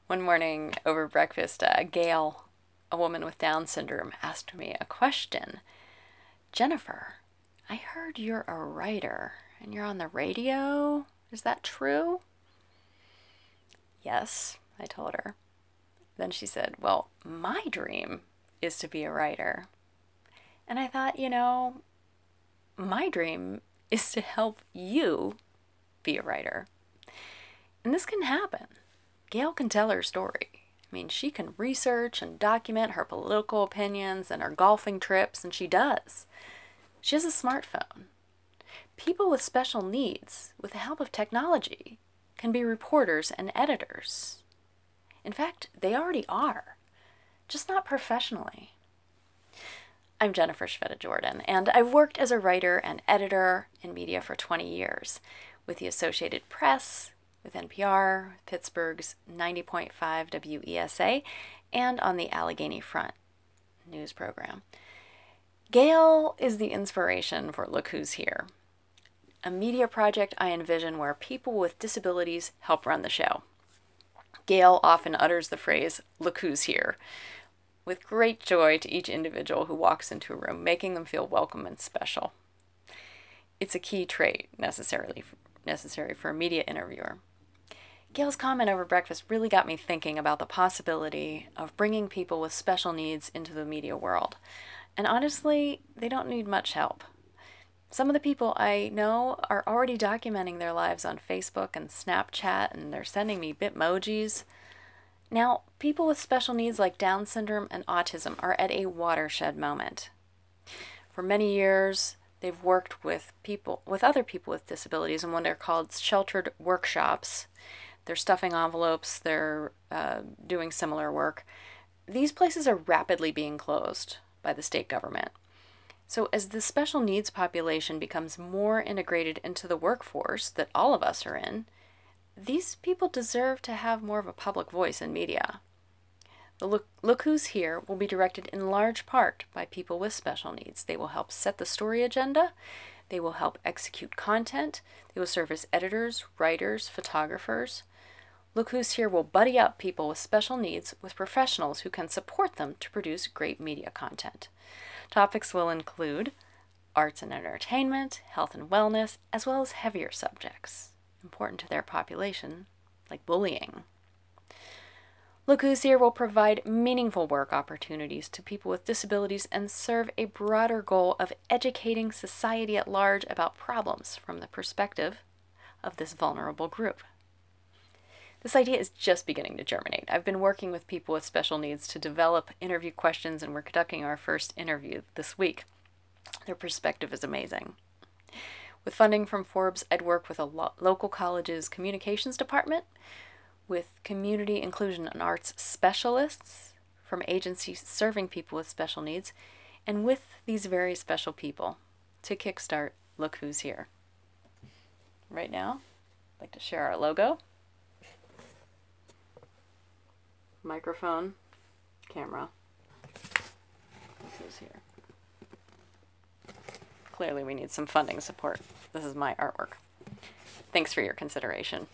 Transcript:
One morning over breakfast, Gail, a woman with Down syndrome, asked me a question. Jennifer, I heard you're a writer and you're on the radio. Is that true? Yes, I told her. Then she said, well, my dream is to be a writer. And I thought, my dream is to help you be a writer. And this can happen. Gail can tell her story. I mean, she can research and document her political opinions and her golfing trips, and she does. She has a smartphone. People with special needs, with the help of technology, can be reporters and editors. In fact, they already are, just not professionally. I'm Jennifer Shveta-Jordan, and I've worked as a writer and editor in media for 20 years, with the Associated Press, with NPR, Pittsburgh's 90.5 WESA, and on the Allegheny Front news program. Gail is the inspiration for Look Who's Here, a media project I envision where people with disabilities help run the show. Gail often utters the phrase, "Look who's here," with great joy to each individual who walks into a room, making them feel welcome and special. It's a key trait necessary for a media interviewer. Gail's comment over breakfast really got me thinking about the possibility of bringing people with special needs into the media world. And honestly, they don't need much help. Some of the people I know are already documenting their lives on Facebook and Snapchat, and they're sending me Bitmojis. Now, people with special needs like Down syndrome and autism are at a watershed moment. For many years, they've worked with other people with disabilities in what are called sheltered workshops. They're stuffing envelopes, they're doing similar work. These places are rapidly being closed by the state government. So as the special needs population becomes more integrated into the workforce that all of us are in, these people deserve to have more of a public voice in media. The Look Who's Here will be directed in large part by people with special needs. They will help set the story agenda. They will help execute content. They will serve as editors, writers, photographers. Look Who's Here will buddy up people with special needs with professionals who can support them to produce great media content. Topics will include arts and entertainment, health and wellness, as well as heavier subjects important to their population, like bullying. Look Who's Here will provide meaningful work opportunities to people with disabilities and serve a broader goal of educating society at large about problems from the perspective of this vulnerable group. This idea is just beginning to germinate. I've been working with people with special needs to develop interview questions, and we're conducting our first interview this week. Their perspective is amazing. With funding from Forbes, I'd work with a local college's communications department, with community inclusion and arts specialists from agencies serving people with special needs, and with these very special people to kickstart Look Who's Here. Right now, I'd like to share our logo. Microphone, camera. Look Who's Here. Clearly we need some funding support. This is my artwork. Thanks for your consideration.